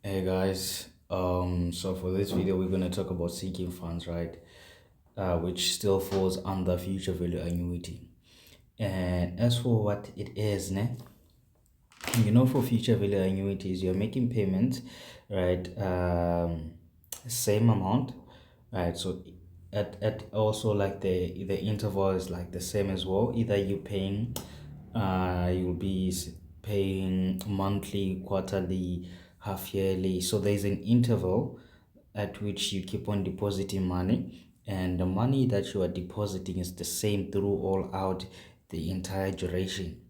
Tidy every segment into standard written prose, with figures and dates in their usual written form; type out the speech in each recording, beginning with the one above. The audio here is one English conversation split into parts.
Hey guys, so for this video we're gonna talk about sinking funds, right? Which still falls under future value annuity. And as for what it is, for future value annuities, you're making payments, right? Same amount, right? So at also like the interval is like the same as well. Either you paying, you'll be paying monthly, quarterly, half yearly. So there's an interval at which you keep on depositing money, and the money that you are depositing is the same through all out the entire duration,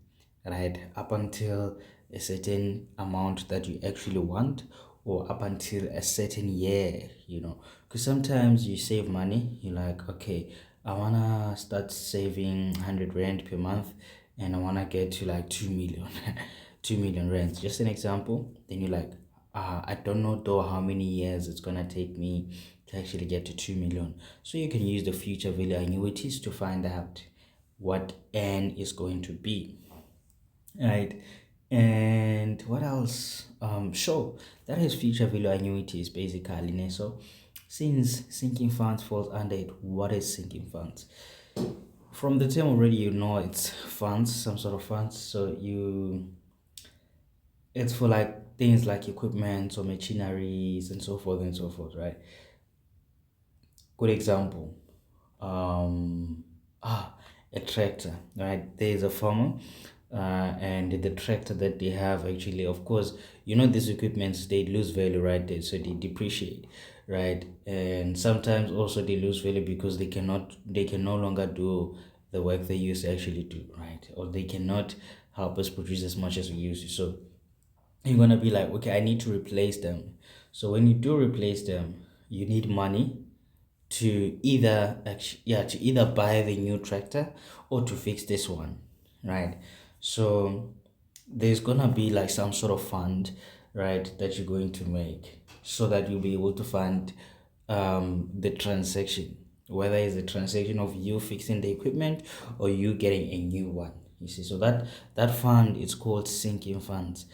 right? Up until a certain amount that you actually want, or up until a certain year, because sometimes you save money, you're like, okay, I wanna start saving 100 rand per month, and I wanna get to like 2 million 2 million rands, just an example. Then you're like, I don't know though how many years it's gonna take me to actually get to 2 million. So you can use the future value annuities to find out what n is going to be, right? And what else? Sure, that is future value annuities basically, so since sinking funds falls under it, what is sinking funds? From the term already, it's funds, some sort of funds. So it's for like things like equipment or machineries and so forth and so forth, right? Good example, um a tractor, right? There is a farmer, and the tractor that they have, actually, of course, these equipments, they lose value, right? So they depreciate, right? And sometimes also they lose value because they can no longer do the work they used to actually do, right? Or they cannot help us produce as much as we used to. So you're gonna be like, okay, I need to replace them. So when you do replace them, you need money to either buy the new tractor or to fix this one, right? So there's gonna be like some sort of fund, right, that you're going to make so that you'll be able to fund the transaction, whether it's a transaction of you fixing the equipment or you getting a new one. You see, so that fund is called sinking funds,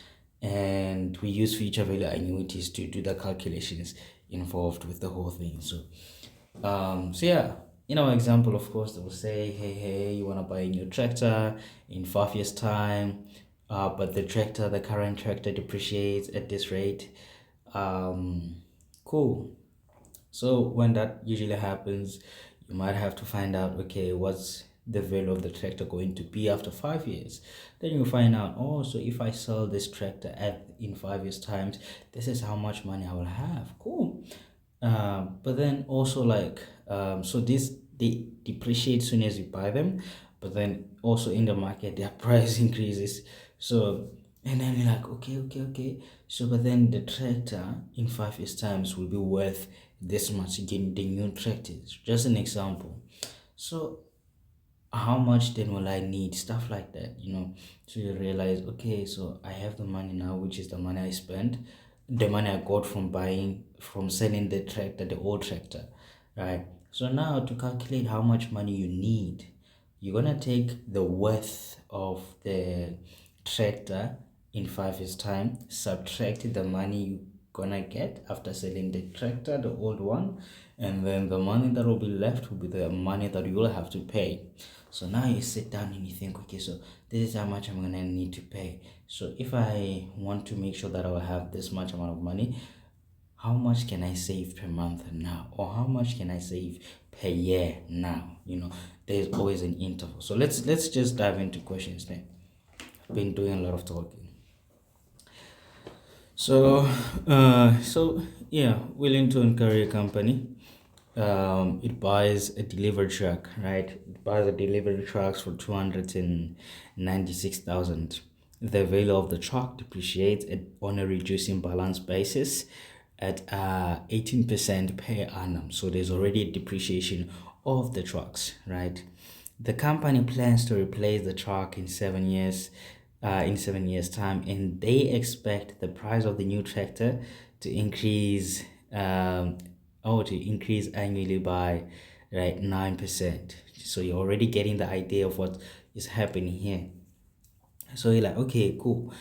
and we use future value annuities to do the calculations involved with the whole thing. So yeah, in our example, of course, they will say, hey, you want to buy a new tractor in 5 years' time, but the current tractor depreciates at this rate. Cool. So when that usually happens, you might have to find out, okay, what's the value of the tractor going to be after 5 years? Then you find out, oh, so if I sell this tractor at in 5 years' times, this is how much money I will have. Cool. But then also like, so this they depreciate soon as you buy them, but then also in the market their price increases. So and then you're like, okay. So but then the tractor in 5 years times will be worth this much again, the new tractors. Just an example. So how much then will I need? Stuff like that. So you realize, okay, so I have the money now, which is the money I spent, the money I got from selling the tractor, the old tractor, right? So now to calculate how much money you need, you're gonna take the worth of the tractor in 5 years time, subtract the money you gonna get after selling the tractor, the old one, and then the money that will be left will be the money that you will have to pay. So now you sit down and you think, okay, so this is how much I'm gonna need to pay. So if I want to make sure that I will have this much amount of money, how much can I save per month now, or how much can I save per year now? There's always an interval. So let's just dive into questions now. I've been doing a lot of talking. So yeah, Wellington Career Company. It buys a delivery truck, right? It buys a delivery trucks for 296,000. The value of the truck depreciates on a reducing balance basis at 18% per annum. So there's already a depreciation of the trucks, right? The company plans to replace the truck in 7 years, in 7 years' time, and they expect the price of the new tractor to increase, annually by, right, 9%. So you're already getting the idea of what is happening here. So you're like, okay, cool.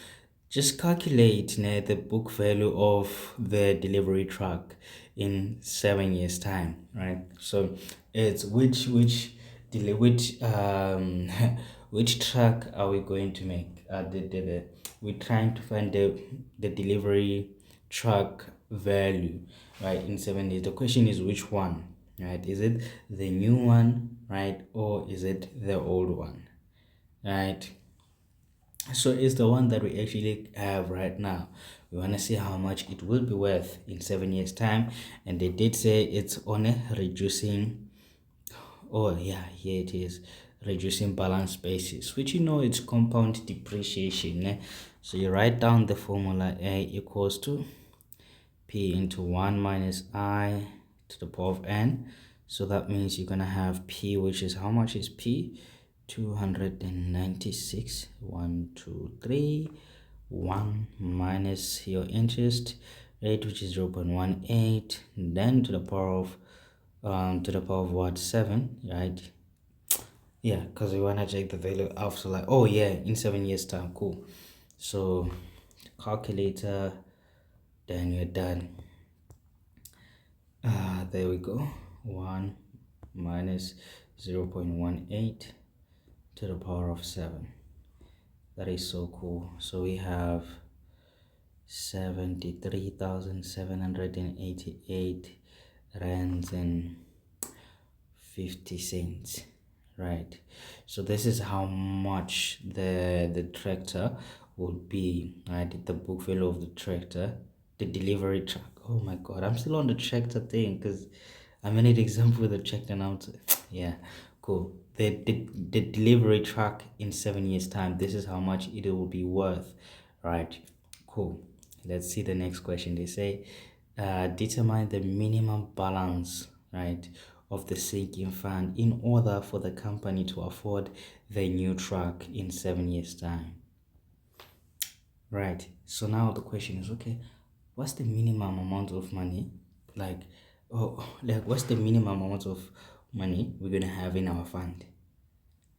Just calculate the book value of the delivery truck in 7 years time, right? So it's which which truck are we going to make? We're trying to find the delivery truck value, right, in 7 years. The question is which one, right? Is it the new one, right, or is it the old one, right? So it's the one that we actually have right now. We want to see how much it will be worth in 7 years time, and they did say it's on a reducing, oh yeah, here it is, reducing balance basis, which it's compound depreciation, so you write down the formula: A equals to P into 1 minus I to the power of n. So that means you're gonna have P, which is, how much is P? 296. 1 2 3 1 minus your interest rate, which is 0.18, then to the power of what, 7, right? Yeah, because we want to check the value after, like, oh yeah, in 7 years time. Cool. So calculator, then you're done. There we go. 1 minus 0.18 to the power of 7. That is so cool. So we have 73,788 rands and 50 cents, right? So this is how much the tractor would be, right? The book value of the tractor, the delivery truck. Oh my god, I'm still on the tractor thing because I made an example with the tractor now. Yeah, cool. The delivery truck in 7 years time, this is how much it will be worth, right? Cool. Let's see the next question. They say determine the minimum balance, right, of the sinking fund in order for the company to afford the new truck in 7 years time. Right. So now the question is, okay, what's the minimum amount of money? Like, what's the minimum amount of money we're gonna have in our fund,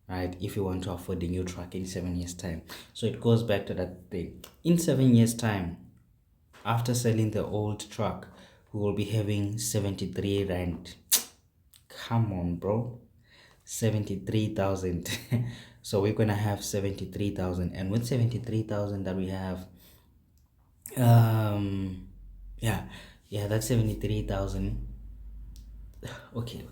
right? If you want to afford the new truck in 7 years time. So it goes back to that thing. In 7 years time, after selling the old truck, we will be having 73 rand. Come on, bro. 73,000. So we're gonna have 73,000, and with 73,000 that we have, um yeah, that's 73,000. Okay,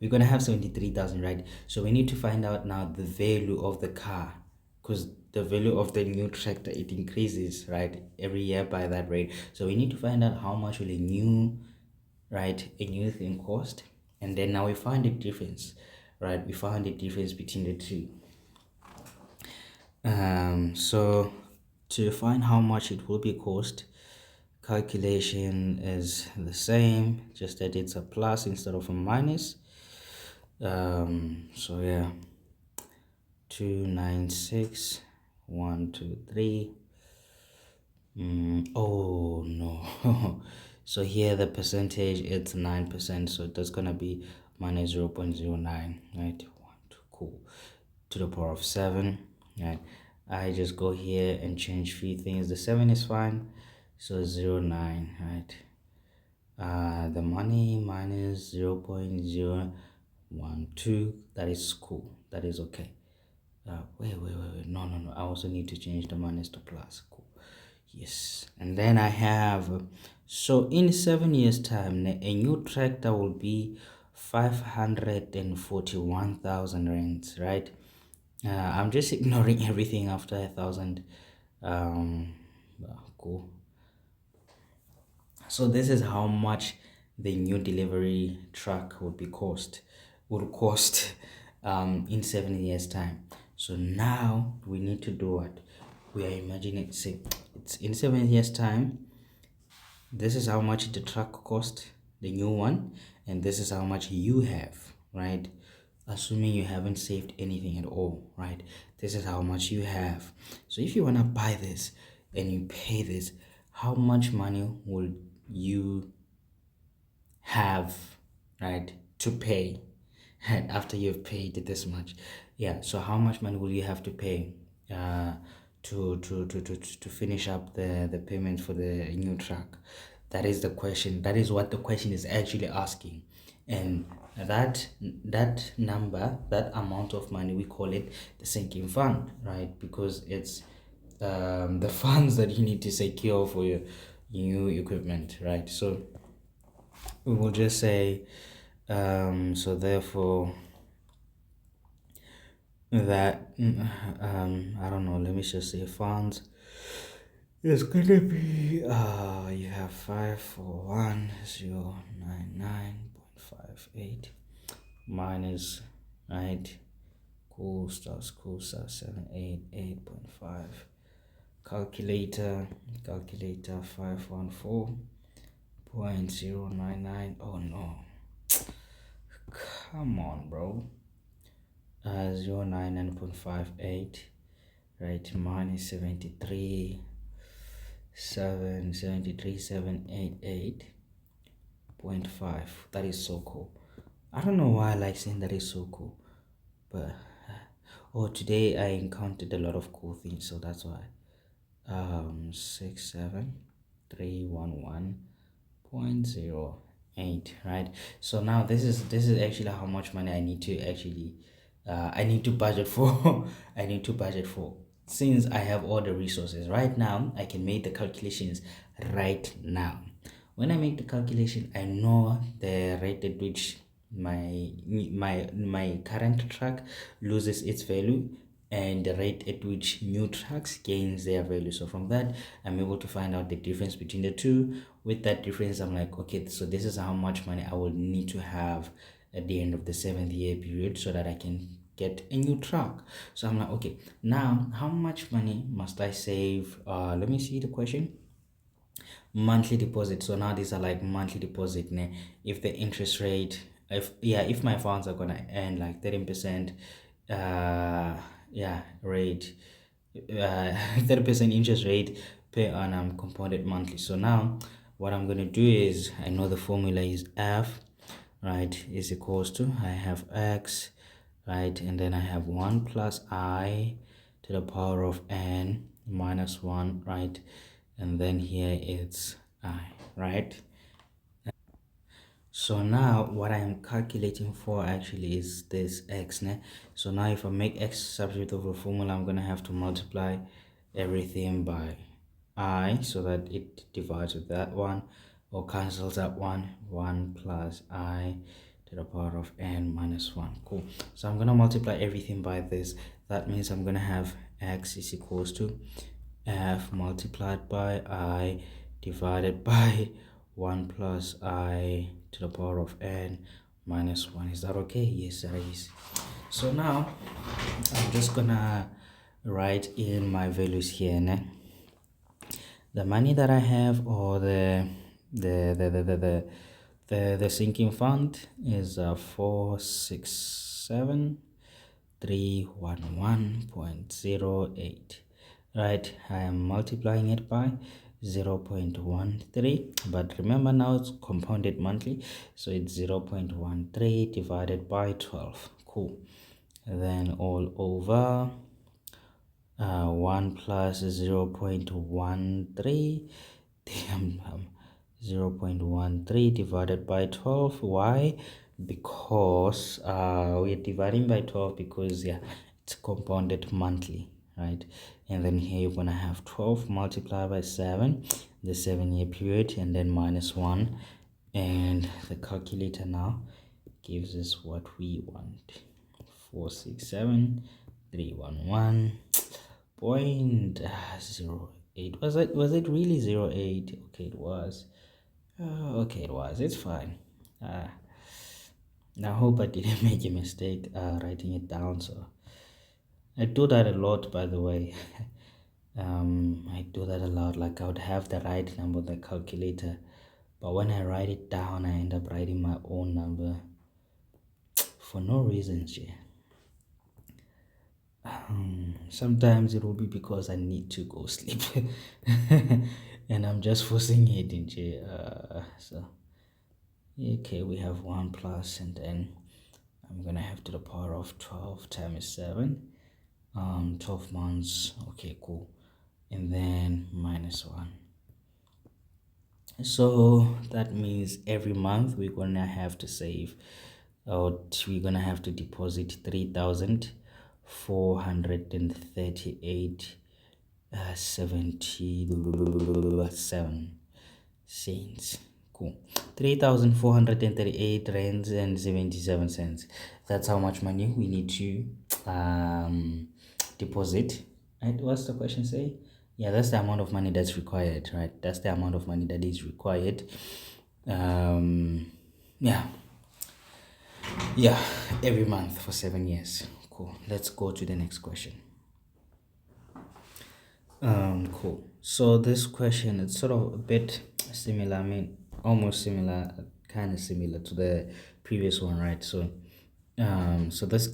we're gonna have 73,000, right? So we need to find out now the value of the car, because the value of the new tractor, it increases, right, every year by that rate. So we need to find out how much will a new, right, a new thing cost, and then now we find the difference, right? We find the difference between the two. So to find how much it will be cost, calculation is the same, just that it's a plus instead of a minus. So yeah, 296 123. Oh no. So here the percentage, it's 9%, so that's gonna be minus 0.09, right? 1 2, cool, to the power of 7, right? I just go here and change few things. The 7 is fine, so 0.9, right? The money minus 0.012, that is cool, that is okay. Wait, no, I also need to change the minus to plus. Cool. Yes, and then I have, so in 7 years time, a new tractor will be 541,000 rands, right? I'm just ignoring everything after 1,000. Cool. So this is how much the new delivery truck would cost in 7 years time. So now we need to do what? We are imagining, say it's in 7 years time, this is how much the truck cost, the new one, and this is how much you have, right? Assuming you haven't saved anything at all, right? This is how much you have. So if you want to buy this and you pay this, how much money will you have, right, to pay after you've paid this much? Yeah, so how much money will you have to pay to finish up the payment for the new truck? That is the question. That is what the question is actually asking. And that number, that amount of money, we call it the sinking fund, right? Because it's the funds that you need to secure for your new equipment, right? So we will just say so therefore that I don't know, let me just say funds is gonna be you have 541,099.58 minus, right, cool stars 788.5. Calculator 514.099. Oh no, come on, bro. 099.58, right, minus 73788.5. That is so cool. I don't know why I like saying that is so cool, but oh, today I encountered a lot of cool things, so that's why. 67311.08, right? So now this is actually how much money I need to actually I need to budget for. I need to budget for, since I have all the resources right now. I can make the calculations right now. When I make the calculation, I know the rate at which my current track loses its value and the rate at which new tracks gains their value. So from that, I'm able to find out the difference between the two. With that difference, I'm like, okay, so this is how much money I will need to have at the end of the 7th-year period so that I can get a new truck. So I'm like, okay, now how much money must I save? Let me see the question. Monthly deposit. So now these are like monthly deposit. If the interest rate, if my funds are gonna earn like 13%, rate, 30% interest rate per annum compounded monthly. So now what I'm gonna do is, I know the formula is F, right, is equals to, I have X, right, and then I have 1 plus I to the power of n minus 1, right, and then here it's I, right. So now what I am calculating for actually is this x. So now if I make x substitute over formula, I'm going to have to multiply everything by I so that it divides with that one or cancels that one. 1 plus I to the power of n minus 1. Cool. So I'm going to multiply everything by this. That means I'm going to have x is equals to f multiplied by I divided by 1 plus I to the power of n minus 1. Is that okay? Yes, that is. So now I'm just gonna write in my values here. The money that I have, or the sinking fund is 467,311.08, right. I am multiplying it by 0.13, but remember now it's compounded monthly, so it's 0.13 divided by 12. Cool. And then all over 1 plus 0.13, 0.13 divided by 12. Why? Because we're dividing by 12 because it's compounded monthly, right? And then here you're gonna have 12 multiplied by 7, the 7-year period, and then minus 1, and the calculator now gives us what we want. 467,311.08. Was it really 08? Okay, it was. Okay, it was. It's fine. I hope I didn't make a mistake writing it down. So I do that a lot, by the way. I do that a lot. Like, I would have the right number on the calculator, but when I write it down, I end up writing my own number for no reasons. Sometimes it will be because I need to go sleep and I'm just forcing it into so okay, we have 1 plus, and then I'm gonna have to the power of 12 times 7, 12 months. Okay, cool. and then minus 1. So that means every month we're gonna have to save, or we're gonna have to deposit 3,438 77 cents. Cool. 3,438 rands and 77 cents. That's how much money we need to deposit. And what's the question say? Yeah, that's the amount of money that's required, right? That's the amount of money that is required. Yeah, yeah, every month for 7 years. Cool. Let's go to the next question. Cool. So this question, it's sort of a bit similar. I mean, almost similar, kind of similar to the previous one, right? So this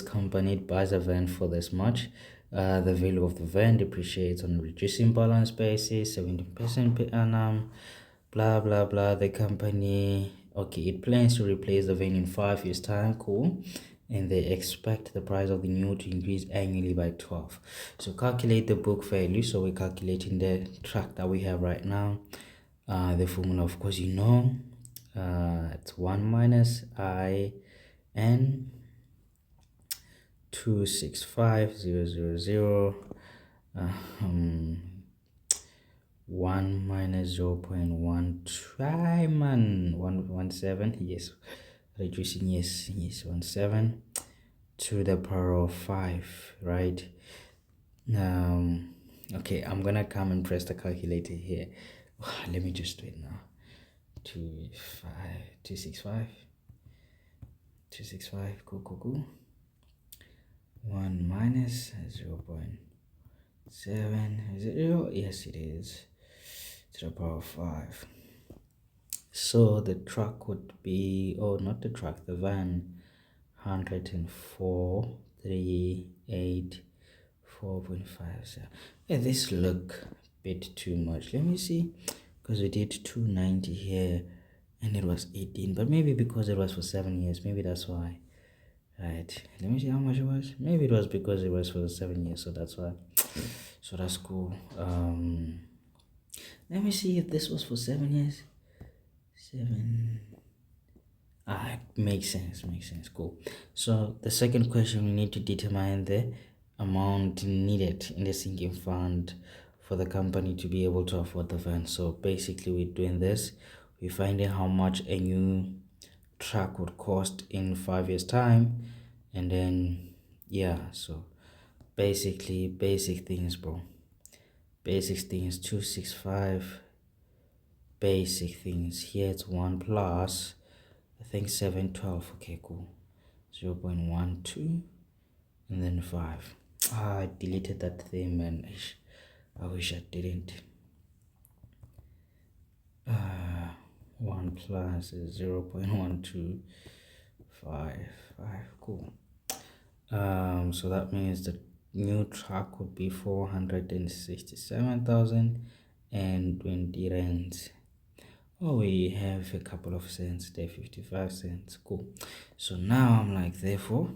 company buys a van for this much. The value of the van depreciates on a reducing balance basis, 17% per annum. Blah blah blah. The company, okay, it plans to replace the van in 5 years' time. Cool. And they expect the price of the new to increase annually by 12. So calculate the book value. So we're calculating the track that we have right now. The formula, of course, it's 1 minus I n 265000 um 1 minus 0.1 try man 117, yes, reducing, yes, 17 to the power of 5, right? Okay, I'm gonna come and press the calculator here. Let me just do it now. 265 cool. 1 minus 0.70, yes it is, to the power of 5. So the truck would be, oh, not the truck, the van, 104 384.57. Yeah, this look a bit too much. Let me see, because we did 290 here and it was 18, but maybe because it was for 7 years, maybe that's why. Right, let me see how much it was. Maybe it was because it was for the 7 years, so that's why. So that's cool. Let me see if this was for 7 years. 7. It makes sense. Cool. So the second question, we need to determine the amount needed in the sinking fund for the company to be able to afford the van. So basically, we're doing this. We're finding how much a new truck would cost in 5 years' time, and then yeah. So basically, basic things, bro. Basic things, 265. Basic things. Here it's 1 plus, I think, 712. Okay, cool. 0.12 and then 5. I deleted that thing, man. I wish I didn't. 1 plus is 0.1255. Cool. So that means the new truck would be 467,020 rands. Oh, we have a couple of cents there, 55 cents. Cool. So now I'm like, therefore,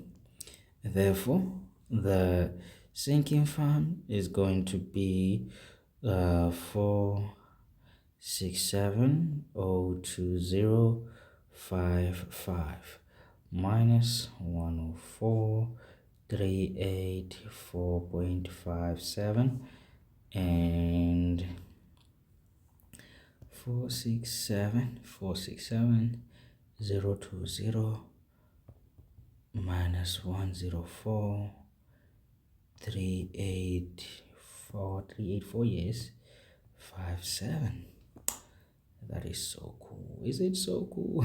the sinking fund is going to be 467,020.55 minus 104,384.57 and 467,020 minus 104,384, yes, 57. That is so cool. Is it so cool?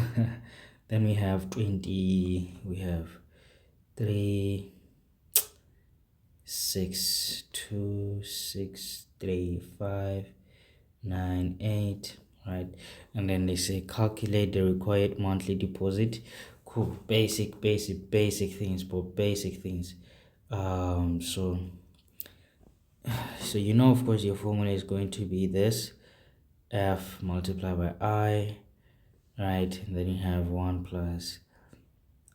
Then we have 20, we have 3 6 2 6 3 5 9 8, right? And then they say calculate the required monthly deposit. Cool. Basic things, but basic things. So of course your formula is going to be this: f multiplied by I, right? And then you have 1 plus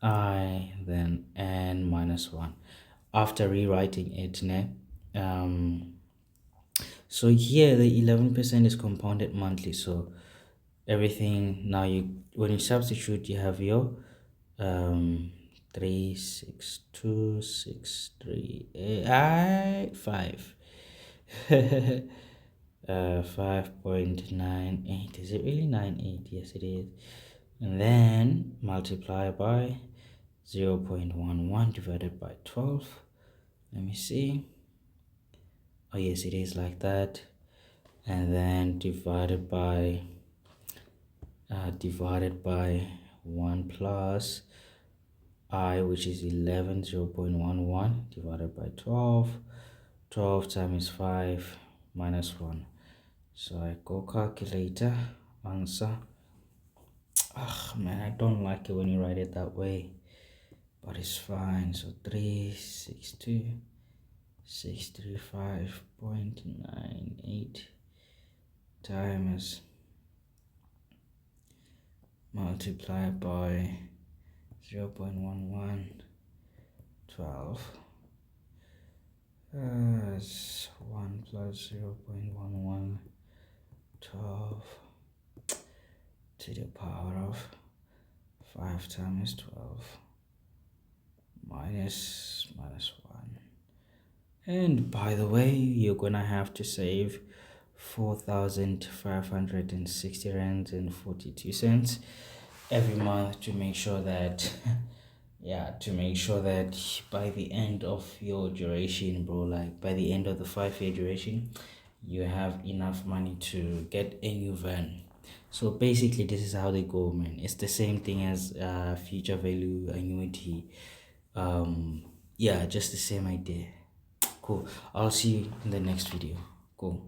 I, then n minus 1. After rewriting it, So here the 11% is compounded monthly. So everything now, you when you substitute, you have your 36263 5 5.98. Is it really 98? Yes, it is. And then multiply by 0.11 divided by 12. Let me see. Oh yes, it is like that. And then divided by 1 plus I, which is 11, 0.11 divided by 12. 12 times 5 minus 1. So I go calculator, answer. Ah man, I don't like it when you write it that way, but it's fine. So 362,635.98 times multiplied by 0.11 12. 1 plus 0.11 12 to the power of 5 times 12 minus 1. And by the way, you're gonna have to save 4,560 rands and 42 cents every month to make sure that yeah, to make sure that by the end of your duration, bro, like by the end of the 5-year duration, you have enough money to get a new van. So basically this is how they go, man. It's the same thing as future value annuity. Yeah, just the same idea. Cool. I'll see you in the next video. Cool.